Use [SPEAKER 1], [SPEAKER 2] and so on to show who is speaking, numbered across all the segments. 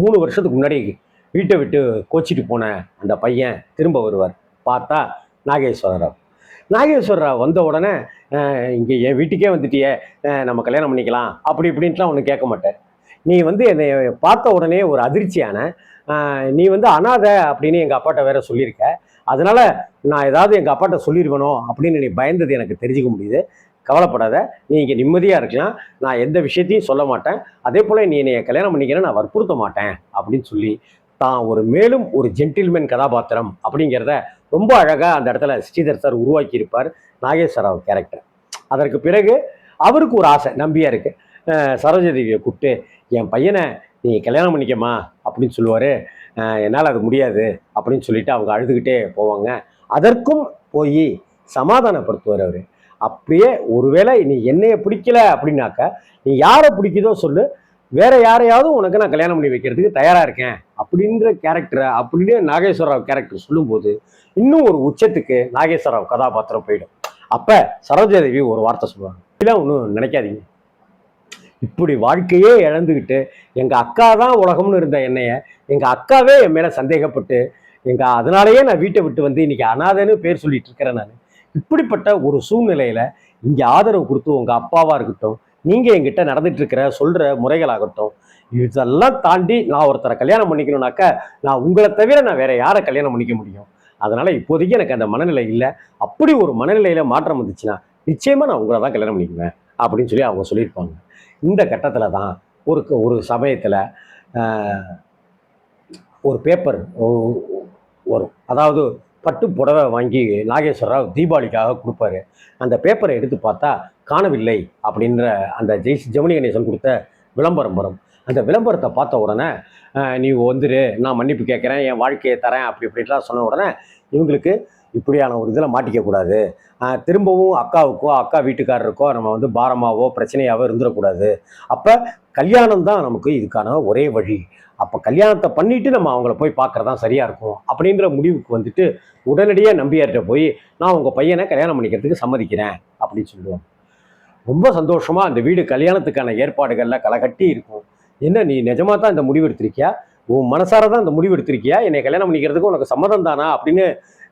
[SPEAKER 1] 3 வருஷத்துக்கு முன்னாடி வீட்டை விட்டு கோச்சிட்டு போன அந்த பையன் திரும்ப வருவார். பார்த்தா நாகேஸ்வர ராவ். நாகேஸ்வர ராவ் வந்த உடனே இங்கே என் வீட்டுக்கே வந்துட்டியே, நம்ம கல்யாணம் பண்ணிக்கலாம் அப்படி இப்படின்ட்டுலாம் ஒன்றும் கேட்க மாட்டேன். நீ வந்து என்னை பார்த்த உடனே ஒரு அதிர்ச்சியான, நீ வந்து அனாதை அப்படின்னு எங்கள் அப்பாட்ட வேற சொல்லியிருக்க. அதனால நான் ஏதாவது எங்கள் அப்பாட்ட சொல்லிடுவேனோ அப்படின்னு நீ பயந்தது எனக்கு தெரிஞ்சுக்க முடியுது. கவலைப்படாத, நீ இங்கே நிம்மதியாக இருக்கலாம். நான் எந்த விஷயத்தையும் சொல்ல மாட்டேன். அதே போல் நீ என்னை கல்யாணம் பண்ணிக்கிறேன், நான் வற்புறுத்த மாட்டேன் அப்படின்னு சொல்லி தான் ஒரு மேலும் ஒரு ஜென்டில்மேன் கதாபாத்திரம் அப்படிங்கிறத ரொம்ப அழகாக அந்த இடத்துல ஸ்ரீதர் சார் உருவாக்கி இருப்பார் நாகேஸ்வர ராவ் கேரக்டர். அதற்கு பிறகு அவருக்கு ஒரு ஆசை நம்பியா இருக்கு. சரோஜாதேவியை கூப்பிட்டு என் பையனை நீ கல்யாணம் பண்ணிக்கமா அப்படின்னு சொல்லுவார். என்னால் அது முடியாது அப்படின்னு சொல்லிட்டு அவங்க அழுதுகிட்டே போவாங்க. அதற்கும் போய் சமாதானப்படுத்துவார் அவர். அப்படியே ஒருவேளை நீ என்னைய பிடிக்கல அப்படின்னாக்க நீ யாரை பிடிக்குதோ சொல்லு, வேற யாரையாவது உனக்கு நான் கல்யாணம் பண்ணி வைக்கிறதுக்கு தயாரா இருக்கேன் அப்படின்ற கேரக்டரை அப்படியே நாகேஸ்வர ராவ் கேரக்டர் சொல்லும்போது இன்னும் ஒரு உச்சத்துக்கு நாகேஸ்வர ராவ் கதாபாத்திரம் போயிடும். அப்ப சரோஜாதேவி ஒரு வார்த்தை சொல்லுவாங்க, இதெல்லாம் ஒன்றும் நினைக்காதீங்க, இப்படி வாழ்க்கையே இழந்துக்கிட்டு எங்க அக்கா தான் உலகம்னு இருந்த என்னைய எங்க அக்காவே என் மேல சந்தேகப்பட்டு அதனாலேயே நான் வீட்டை விட்டு வந்து இன்னைக்கு அனாதைன்னு பேர் சொல்லிட்டு இருக்கிறேன். நான் இப்படிப்பட்ட ஒரு சூழ்நிலையில இங்க ஆதரவு கொடுத்து உங்க அப்பாவா இருக்கட்டும், நீங்க என்கிட்ட நடந்துட்டு இருக்கிற சொல்ற முறைகளாகட்டும், இதெல்லாம் தாண்டி நான் ஒருத்தரை கல்யாணம் பண்ணிக்கணும்னாக்க நான் உங்களை தவிர நான் வேற யாரை கல்யாணம் பண்ணிக்க முடியும். அதனால இப்போதைக்கு எனக்கு அந்த மனநிலை இல்லை. அப்படி ஒரு மனநிலையில மாற்றம் வந்துச்சுன்னா நிச்சயமா நான் உங்களை தான் கல்யாணம் பண்ணிக்குவேன் அப்படின்னு சொல்லி அவங்க சொல்லியிருப்பாங்க. இந்த கட்டத்தில் தான் ஒரு சமயத்தில் ஒரு பேப்பர் வரும். அதாவது பட்டு புடவை வாங்கி நாகேஸ்வர ராவ் தீபாவளிக்காக கொடுப்பாரு. அந்த பேப்பரை எடுத்து பார்த்தா காணவில்லை அப்படின்ற அந்த ஜெமினி கணேசன் கொடுத்த விளம்பரம் வரும். அந்த விளம்பரத்தை பார்த்த உடனே நீ வந்துரு, நான் மன்னிப்பு கேட்குறேன், என் வாழ்க்கையை தரேன் அப்படி இப்படின்லாம் சொன்ன உடனே இவங்களுக்கு இப்படியான ஒரு இதில் மாட்டிக்கக்கூடாது, திரும்பவும் அக்காவுக்கோ அக்கா வீட்டுக்காரருக்கோ நம்ம வந்து பாரமாவோ பிரச்சனையாவோ இருந்துடக்கூடாது. அப்போ கல்யாணம் தான் நமக்கு இதுக்கான ஒரே வழி. அப்போ கல்யாணத்தை பண்ணிட்டு நம்ம அவங்கள போய் பார்க்குறதான் சரியாக இருக்கும் அப்படின்ற முடிவுக்கு வந்துட்டு உடனடியாக நம்பியார்கிட்ட போய் நான் உங்கள் பையனை கல்யாணம் பண்ணிக்கிறதுக்கு சம்மதிக்கிறேன் அப்படின்னு சொல்லுவாங்க. ரொம்ப சந்தோஷமாக அந்த வீடு கல்யாணத்துக்கான ஏற்பாடுகளில் களைகட்டி இருக்கும். என்ன நீ நிஜமாக தான் இந்த முடிவு எடுத்திருக்கியா, உன் மனசார தான் இந்த முடிவு எடுத்திருக்கியா, என்னை கல்யாணம் பண்ணிக்கிறதுக்கு உனக்கு சம்மதம் தானா அப்படின்னு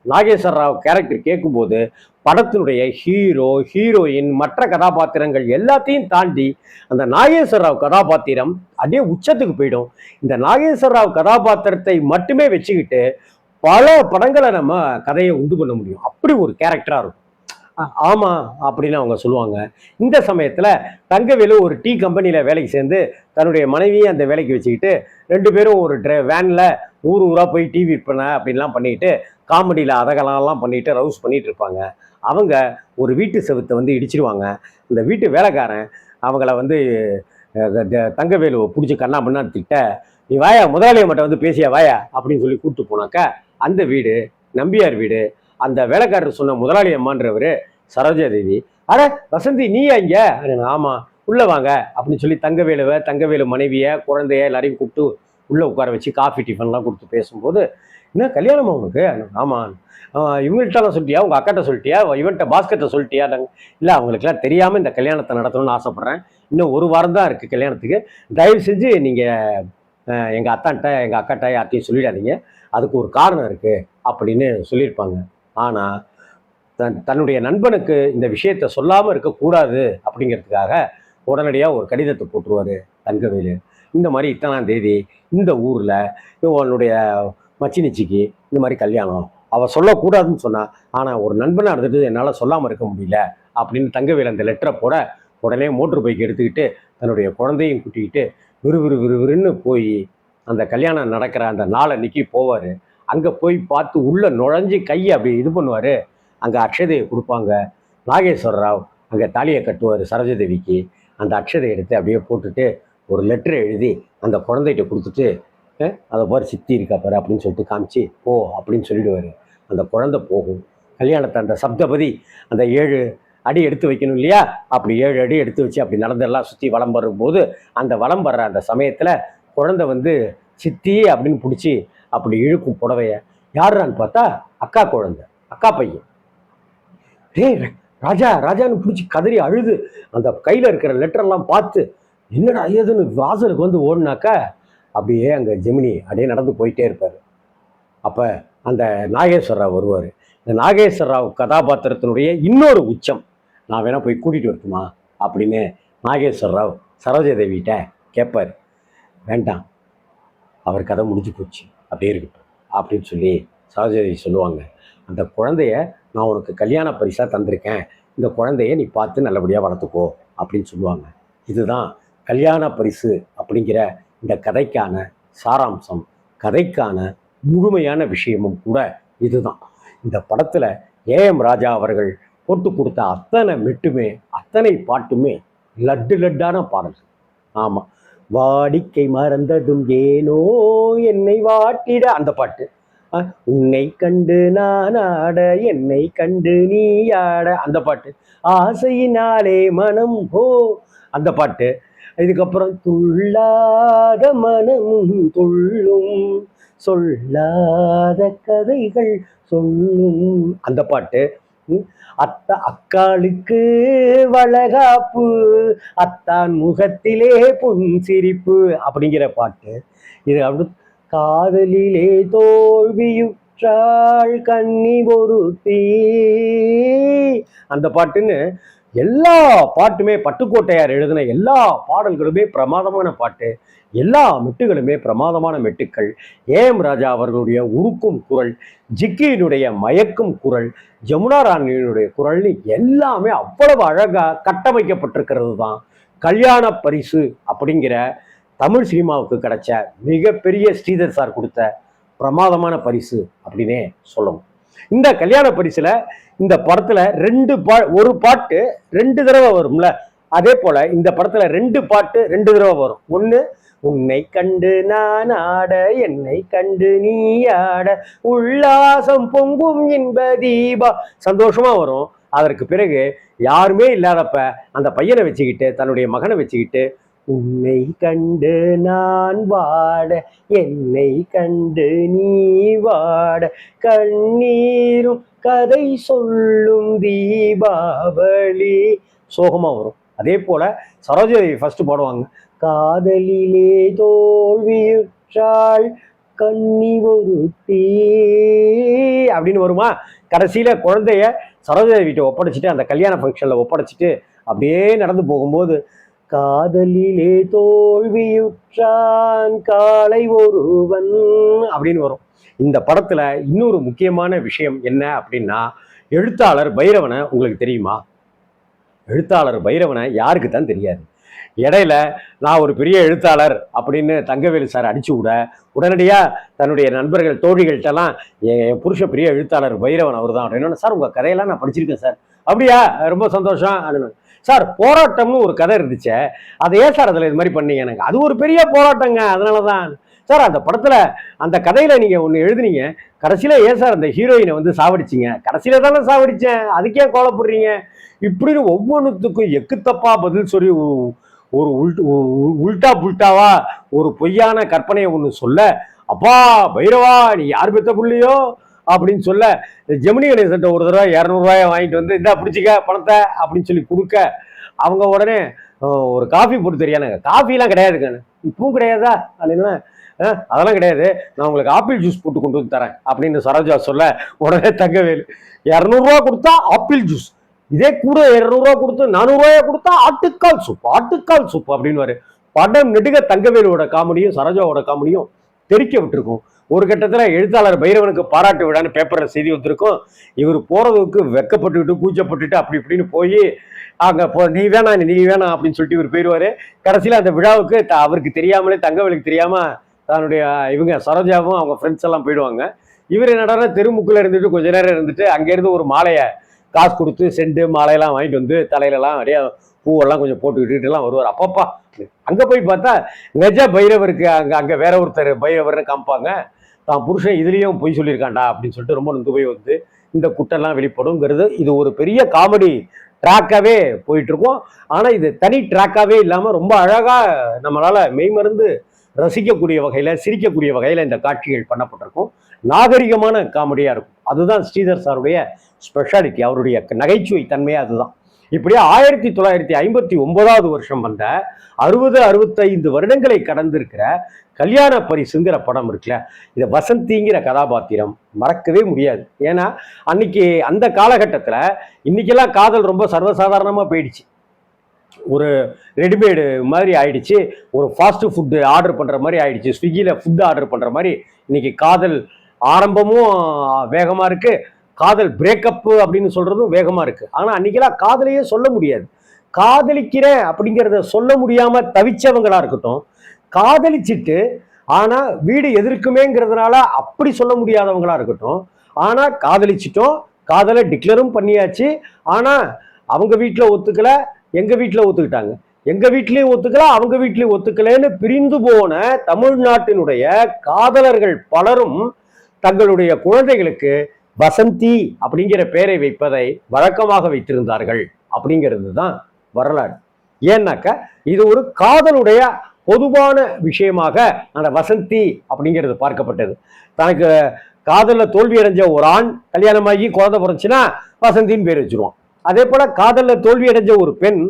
[SPEAKER 1] நாகேஸ்வர ராவ் கேரக்டர் கேட்கும்போது படத்தினுடைய ஹீரோ ஹீரோயின் மற்ற கதாபாத்திரங்கள் எல்லாத்தையும் தாண்டி அந்த நாகேஸ்வர ராவ் கதாபாத்திரம் அப்படியே உச்சத்துக்கு போயிடும். இந்த நாகேஸ்வர ராவ் கதாபாத்திரத்தை மட்டுமே வச்சுக்கிட்டு பல படங்களை நம்ம கதையை உண்டு பண்ண முடியும். அப்படி ஒரு கேரக்டரா இருக்கும். ஆமா அப்படின்னு அவங்க சொல்லுவாங்க. இந்த சமயத்துல தங்கவேலு ஒரு டீ கம்பெனியில வேலைக்கு சேர்ந்து தன்னுடைய மனைவியை அந்த வேலைக்கு வச்சுக்கிட்டு 2 பேரும் ஒரு வேன்ல ஊரா போய் டீ விற்பனை அப்படின்லாம் பண்ணிட்டு காமெடியில அதகலாம் பண்ணிட்டு ரவுஸ் பண்ணிட்டு இருப்பாங்க. அவங்க ஒரு வீட்டு செவுத்தை வந்து இடிச்சிருவாங்க. இந்த வீட்டு வேலைக்காரன் அவங்கள வந்து தங்கவேலுவை பிடிச்சி கண்ணா பண்ணா திட்ட, நீ வாயா முதலாளியை மட்டும் வந்து பேசியா வாயா அப்படின்னு சொல்லி கூப்பிட்டு போனாக்கா அந்த வீடு நம்பியார் வீடு. அந்த வேலைக்காரர் சொன்ன முதலாளி அம்மான்றவர் சரோஜாதேவி. அட வசந்தி நீயா இங்க? ஆமா உள்ள வாங்க அப்படின்னு சொல்லி தங்கவேலு மனைவியை குழந்தைய எல்லாரையும் கூப்பிட்டு உள்ள உட்கார வச்சு காஃபி டிஃபன்லாம் கொடுத்து பேசும்போது, என்ன கல்யாணமா உனக்கு? ஆமா. இவங்கள்ட்டலாம் சொல்லிட்டியா, உங்க அக்காட்ட சொல்லிட்டியா, இவன்ட்ட பாஸ்கர்ட்ட சொல்லிட்டியா? இல்லை அவங்களுக்குலாம் தெரியாம இந்த கல்யாணத்தை நடத்தணும்னு ஆசைப்படுறேன், இன்னும் 1 வாரம் தான் இருக்கு கல்யாணத்துக்கு, தயவு செஞ்சு நீங்க எங்க அக்காட்ட யார்ட்டையும் சொல்லிடாதீங்க, அதுக்கு ஒரு காரணம் இருக்கு அப்படின்னு சொல்லியிருப்பாங்க. ஆனா தன்னுடைய நண்பனுக்கு இந்த விஷயத்த சொல்லாம இருக்கக்கூடாது அப்படிங்கிறதுக்காக உடனடியாக ஒரு கடிதத்தை போட்டுருவாரு தங்கவேலு. இந்த மாதிரி இத்தனாம் தேதி இந்த ஊர்ல உன்னுடைய மச்சினிச்சிக்கு இந்த மாதிரி கல்யாணம், அவள் சொல்லக்கூடாதுன்னு சொன்னா, ஆனா ஒரு நண்பனாக இருந்துட்டு என்னால் சொல்லாமல் இருக்க முடியல அப்படின்னு தங்கவேலு அந்த லெட்டரை போட உடனே மோட்டர் பைக் எடுத்துக்கிட்டு தன்னுடைய குழந்தையும் கூட்டிக்கிட்டு விறுவிறுன்னு போய் அந்த கல்யாணம் நடக்கிற அந்த நாள் அன்னைக்கு போவார். அங்கே போய் பார்த்து உள்ள நுழைஞ்சு கையை அப்படி இது பண்ணுவார். அங்கே அக்ஷதையை கொடுப்பாங்க. நாகேஸ்வர ராவ் அங்கே தாலியை கட்டுவார் சரோஜாதேவிக்கு. அந்த அக்ஷதை எடுத்து அப்படியே போட்டுட்டு ஒரு லெட்டரை எழுதி அந்த குழந்தைகிட்ட கொடுத்துட்டு, அதை பாரு சித்தி இருக்கா பாரு அப்படின்னு சொல்லிட்டு காமிச்சு போ அப்படின்னு சொல்லிடுவார். அந்த குழந்தை போகும். கல்யாணத்தை அந்த சப்தபதி அந்த 7 அடி எடுத்து வைக்கணும் இல்லையா, அப்படி 7 அடி எடுத்து வச்சு அப்படி நடந்தெல்லாம் சுற்றி வலம் வரும்போது அந்த வலம் வர்ற அந்த சமயத்தில் குழந்தை வந்து சித்தி அப்படின்னு பிடிச்சி அப்படி இழுக்கும் புடவைய. யாருன்னு பார்த்தா அக்கா குழந்தை, அக்கா பையன். ராஜான்னு பிடிச்சி கதறி அழுது அந்த கையில் இருக்கிற லெட்டரெல்லாம் பார்த்து என்னடா ஐயதுன்னு வாசலுக்கு வந்து ஓடினாக்கா அப்படியே அங்கே ஜெமினி அப்படியே நடந்து போயிட்டே இருப்பார். அப்போ அந்த நாகேஸ்வர ராவ் வருவார். இந்த நாகேஸ்வர ராவ் கதாபாத்திரத்தினுடைய இன்னொரு உச்சம், நான் வேணா போய் கூட்டிகிட்டு வரட்டுமா அப்படின்னு நாகேஸ்வர ராவ் சரோஜா தேவிகிட்ட கேட்பார். வேண்டாம், அவர் கதை முடிஞ்சு போச்சு, அப்படியே இருக்கட்டும் அப்படின்னு சொல்லி சரோஜா தேவி சொல்லுவாங்க. அந்த குழந்தைய நான் உனக்கு கல்யாண பரிசாக தந்திருக்கேன், இந்த குழந்தைய நீ பார்த்து நல்லபடியாக வளர்த்துக்கோ அப்படின்னு சொல்லுவாங்க. இதுதான் கல்யாண பரிசு அப்படிங்கிற இந்த கதைக்கான சாராம்சம், கதைக்கான முழுமையான விஷயமும் கூட இதுதான். இந்த படத்தில் ஏஎம் ராஜா அவர்கள் போட்டு கொடுத்த அத்தனை மெட்டுமே, அத்தனை பாட்டுமே லட்டு லட்டான பாடல்கள். ஆமாம், வாடிக்கை மறந்ததும் ஏனோ என்னை வாட்டிட அந்த பாட்டு, உன்னை கண்டு நான் ஆட என்னை கண்டு நீ ஆட அந்த பாட்டு, ஆசையினாலே மனம் போ அந்த பாட்டு, இதுக்கப்புறம் துள்ளாத மனமும் துள்ளும் சொல்லாத கதைகள் சொல்லும் அந்த பாட்டு, அக்காளுக்கு வளகாப்பு அத்தான் முகத்திலே பொன் சிரிப்பு அப்படிங்கிற பாட்டு. இது அப்படி காதலிலே தோல்வியுற்றாள் கன்னி பொருத்தி அந்த பாட்டுன்னு எல்லா பாட்டுமே, பட்டுக்கோட்டையார் எழுதின எல்லா பாடல்களுமே பிரமாதமான பாட்டு, எல்லா மெட்டுகளுமே பிரமாதமான மெட்டுக்கள். ஏஎம் ராஜா அவர்களுடைய உருக்கும் குரல், ஜிக்கியினுடைய மயக்கும் குரல், ஜமுனா ராணியினுடைய குரல்னு எல்லாமே அவ்வளவு அழகாக கட்டமைக்கப்பட்டிருக்கிறது தான் கல்யாண பரிசு அப்படிங்கிற தமிழ் சினிமாவுக்கு கிடைச்ச மிகப்பெரிய ஸ்ரீதர் சார் கொடுத்த பிரமாதமான பரிசு அப்படின்னே சொல்லணும். இந்த கல்யாண பரிசுல இந்த படத்துல ஒரு பாட்டு 2 தடவை வரும்ல, அதே போல இந்த படத்துல 2 பாட்டு 2 தடவை வரும். ஒண்ணு, உன்னை கண்டு நான் ஆட என்னை கண்டு நீ ஆட உல்லாசம் பொங்கும் இன்ப தீபா சந்தோஷமா வரும். அதற்கு பிறகு யாருமே இல்லாதப்ப அந்த பையனை வச்சுக்கிட்டு, தன்னுடைய மகனை வச்சுக்கிட்டு, உன்னை கண்டு நான் வாட என்னை கண்டு நீ வாட கண்ணீரும் கதை சொல்லும் தீபாவளி சோகமா வரும். அதே போல சரோஜாதேவி ஃபர்ஸ்ட் பாடுவாங்க, காதலிலே தோல்வியுற்றாள் கன்னி ஒருத்தி அப்படின்னு வருமா. கடைசியில குழந்தைய சரோஜாதேவிட்ட ஒப்படைச்சிட்டு அந்த கல்யாண ஃபங்க்ஷன்ல ஒப்படைச்சிட்டு அப்படியே நடந்து போகும்போது, காதலிலே தோல்வியுற்றான் காலை ஒருவன் அப்படின்னு வரும். இந்த படத்துல இன்னொரு முக்கியமான விஷயம் என்ன அப்படின்னா, எழுத்தாளர் பைரவனை உங்களுக்கு தெரியுமா? எழுத்தாளர் பைரவனை யாருக்கு தான் தெரியாது. இடையில நான் ஒரு பெரிய எழுத்தாளர் அப்படின்னு தங்கவேலு சார் அடிச்சு விட, உடனடியாக தன்னுடைய நண்பர்கள் தோழிகள்கிட்டலாம் என் புருஷ பெரிய எழுத்தாளர் பைரவன் அவர் தான் அப்படின்னு, சார் உங்கள் கதையெல்லாம் நான் படிச்சிருக்கேன் சார். அப்படியா, ரொம்ப சந்தோஷம் அப்படின்னு. சார் போராட்டம்னு ஒரு கதை இருந்துச்சு, அதை ஏன் சார் அதில் இது மாதிரி பண்ணீங்க? எனக்கு அது ஒரு பெரிய போராட்டங்க, அதனால தான் சார் அந்த படத்தில் அந்த கதையில் நீங்கள் ஒன்று எழுதுனீங்க, கடைசியில் ஏன் சார் அந்த ஹீரோயினை வந்து சாவடிச்சிங்க? கடைசியில் தானே சாவடித்தேன், அதுக்கே கோலப்படுறீங்க இப்படின்னு ஒவ்வொன்றுத்துக்கும் எக்குத்தப்பா பதில் சொல்லி ஒரு உல்டா புல்டாவா ஒரு பொய்யான கற்பனையை ஒன்று சொல்ல, அப்பா பைரவா நீ யார் பெத்த புள்ளையோ அப்படின்னு சொல்ல, ஜெமினி கணேசன் ஒரு தடவை 200 ரூபாயை வாங்கிட்டு வந்து இந்தா பிடிச்சிக்க பணத்தை அப்படின்னு சொல்லி கொடுக்க, அவங்க உடனே ஒரு காஃபி போட்டு தெரியாதுங்க, காஃபிலாம் கிடையாதுங்க, இப்பவும் கிடையாதா அப்படின்னா, அதெல்லாம் கிடையாது, நான் உங்களுக்கு ஆப்பிள் ஜூஸ் போட்டு கொண்டு வந்து தரேன் அப்படின்னு சரோஜா சொல்ல, உடனே தங்கவேலு 200 ரூபா கொடுத்தா ஆப்பிள் ஜூஸ், இதே கூட 200 ரூபா கொடுத்து 400 ரூபாயை கொடுத்தா ஆட்டுக்கால் சூப் அப்படின்னு. படம் நெடுக தங்கவேலுவோட காமெடியும் சரோஜாவோட காமெடியும் தெரிக்க விட்டுருக்கும். ஒரு கட்டத்தில் எழுத்தாளர் பைரவனுக்கு பாராட்டு விடான்னு பேப்பரில் செய்தி வந்திருக்கும். இவர் போறதுக்கு வெக்கப்பட்டுக்கிட்டு கூச்சப்பட்டுட்டு அப்படி இப்படின்னு போய் அங்கே நீ வேணாம் அப்படின்னு சொல்லிட்டு இவர் போயிடுவாரு. கடைசியில் அந்த விழாவுக்கு அவருக்கு தெரியாமலே, தங்கவேலுக்கு தெரியாம தன்னுடைய இவங்க சரோஜாவும் அவங்க ஃப்ரெண்ட்ஸ் எல்லாம் போயிடுவாங்க. இவர் என்னடா தெருமுக்கில் இருந்துட்டு கொஞ்ச நேரம் இருந்துட்டு அங்கேருந்து ஒரு மாலையை காசு கொடுத்து செண்டு மாலையெல்லாம் வாங்கிட்டு வந்து தலையிலலாம் அப்படியே பூவெல்லாம் கொஞ்சம் போட்டுக்கிட்டுலாம் வருவார். அப்பப்பா அங்கே போய் பார்த்தா நிஜ பைரவருக்கு அங்கே வேற ஒருத்தர் பைரவர்னு காமிப்பாங்க. தான் புருஷன் இதுலேயும் பொய் சொல்லியிருக்காண்டா அப்படின்னு சொல்லிட்டு ரொம்ப நொந்து போய் வந்து இந்த குட்டெல்லாம் வெளிப்படுங்கிறது இது ஒரு பெரிய காமெடி ட்ராக்காகவே போயிட்டுருக்கோம். ஆனால் இது தனி ட்ராக்காகவே இல்லாமல் ரொம்ப அழகாக நம்மளால் மெய்மருந்து ரசிக்கக்கூடிய வகையில், சிரிக்கக்கூடிய வகையில் இந்த காட்சிகள் பண்ணப்பட்டிருக்கும். நாகரிகமான காமெடியாக இருக்கும். அதுதான் ஸ்ரீதர் சாருடைய ஸ்பெஷாலிட்டி, அவருடைய நகைச்சுவை தன்மையாக அதுதான். இப்படி 1959வது வருஷம் வந்த 65 வருடங்களை கடந்திருக்கிற கல்யாண பரிசுங்கிற படம் இருக்குல்ல, இதை வசந்திங்கிற கதாபாத்திரம் மறக்கவே முடியாது. ஏன்னா அன்னைக்கு அந்த காலகட்டத்தில், இன்னைக்கெல்லாம் காதல் ரொம்ப சர்வசாதாரணமாக போயிடுச்சு, ஒரு ரெடிமேடு மாதிரி ஆயிடுச்சு, ஒரு ஃபாஸ்ட் ஃபுட்டு ஆர்டர் பண்ணுற மாதிரி ஆயிடுச்சு, ஸ்விக்கியில் ஃபுட்டு ஆர்டர் பண்ணுற மாதிரி இன்னைக்கு காதல் ஆரம்பமும் வேகமாக இருக்கு, காதல் பிரேக்கப்பு அப்படின்னு சொல்றதும் வேகமா இருக்கு. ஆனா அன்னைக்கெல்லாம் காதலையே சொல்ல முடியாது. காதலிக்கிறேன் அப்படிங்கிறத சொல்ல முடியாம தவிச்சவங்களா இருக்கட்டும், காதலிச்சிட்டு ஆனா வீடு எதிர்க்குமேங்கிறதுனால அப்படி சொல்ல முடியாதவங்களா இருக்கட்டும், ஆனா காதலிச்சிட்டோம், காதலை டிக்ளரும் பண்ணியாச்சு, ஆனா அவங்க வீட்டில் ஒத்துக்கல, எங்க வீட்டில் ஒத்துக்கிட்டாங்க, எங்க வீட்லயும் ஒத்துக்கல, அவங்க வீட்லயும் ஒத்துக்கலன்னு பிரிந்து போன தமிழ்நாட்டினுடைய காதலர்கள் பலரும் தங்களுடைய குழந்தைகளுக்கு வசந்தி அப்படிங்கிற பெயரை வைப்பதை வழக்கமாக வைத்திருந்தார்கள் அப்படிங்கிறது தான் வரலாறு. ஏன்னாக்க இது ஒரு காதலுடைய பொதுவான விஷயமாக அந்த வசந்தி அப்படிங்கிறது பார்க்கப்பட்டது. தனக்கு காதலில் தோல்வி அடைஞ்ச ஒரு ஆண் கல்யாணமாகி குழந்தை பிறந்துச்சுன்னா வசந்தின்னு பேர் வச்சிருவான். அதே போல காதலில் தோல்வி அடைஞ்ச ஒரு பெண்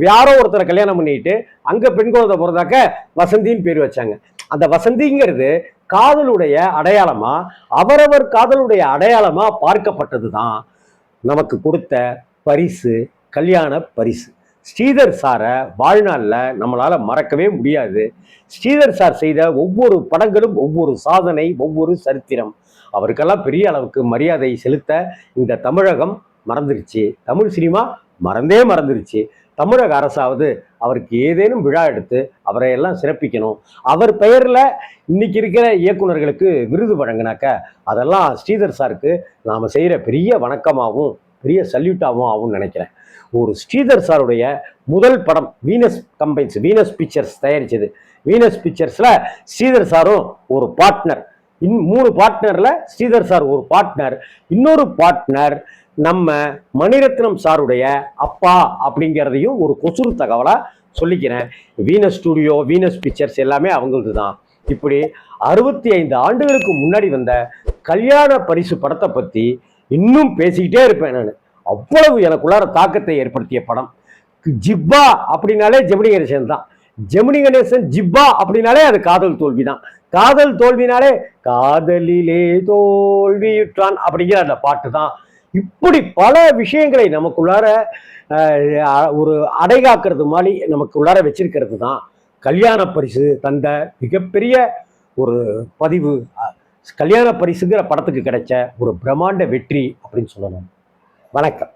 [SPEAKER 1] யாரோ ஒருத்தரை கல்யாணம் பண்ணிட்டு அங்க பெண் குழந்தை பிறந்தாக்க வசந்தின்னு பேர் வச்சாங்க. அந்த வசந்திங்கிறது காதலுடைய அடையாளமா, அவரவர் காதலுடைய அடையாளமா பார்க்கப்பட்டது தான் நமக்கு கொடுத்த பரிசு, கல்யாண பரிசு. ஸ்ரீதர் சாரை வாழ்நாளில் நம்மளால மறக்கவே முடியாது. ஸ்ரீதர் சார் செய்த ஒவ்வொரு படங்களும் ஒவ்வொரு சாதனை, ஒவ்வொரு சரித்திரம். அவருக்கெல்லாம் பெரிய அளவுக்கு மரியாதை செலுத்த இந்த தமிழகம் மறந்துருச்சு, தமிழ் சினிமா மறந்துருச்சு. தமிழக அரசாவது அவருக்கு ஏதேனும் விழா எடுத்து அவரை எல்லாம் சிறப்பிக்கணும். அவர் பெயரில் இன்னைக்கு இருக்கிற இயக்குநர்களுக்கு விருது வழங்கினாக்க அதெல்லாம் ஸ்ரீதர் சாருக்கு நாம் செய்கிற பெரிய வணக்கமாகவும் பெரிய சல்யூட்டாகவும் ஆகும்னு நினைக்கிறேன். ஒரு ஸ்ரீதர் சாருடைய முதல் படம் வீனஸ் பிக்சர்ஸ் தயாரிச்சது. வீனஸ் பிக்சர்ஸில் ஸ்ரீதர் சாரும் ஒரு பார்ட்னர், 3 பார்ட்னரில் ஸ்ரீதர் சார் ஒரு பார்ட்னர், இன்னொரு பார்ட்னர் நம்ம மணிரத்னம் சாருடைய அப்பா அப்படிங்கிறதையும் ஒரு கொசுறு தகவலா சொல்லிக்கிறேன். வீனஸ் ஸ்டுடியோ, வீனஸ் பிக்சர்ஸ் எல்லாமே அவங்களது தான். இப்படி 65 ஆண்டுகளுக்கு முன்னாடி வந்த கல்யாண பரிசு படத்தை பத்தி இன்னும் பேசிக்கிட்டே இருப்பேன் நான். அவ்வளவு எனக்குள்ளார தாக்கத்தை ஏற்படுத்திய படம். ஜிப்பா அப்படின்னாலே ஜெமினி கணேசன் தான். ஜெமினி கணேசன் ஜிப்பா அப்படின்னாலே அது காதல் தோல்வி தான். காதல் தோல்வினாலே காதலிலே தோல்வியுற்றான் அப்படிங்கிற அந்த பாட்டு தான். இப்படி பல விஷயங்களை நமக்குள்ளார ஒரு அடைகாக்கிறது மாதிரி நமக்குள்ளார வச்சிருக்கிறது தான் கல்யாண பரிசு தந்த மிகப்பெரிய ஒரு பதிவு. கல்யாண பரிசுங்கிற படத்துக்கு கிடைச்ச ஒரு பிரம்மாண்ட வெற்றி அப்படின்னு சொல்லணும். வணக்கம்.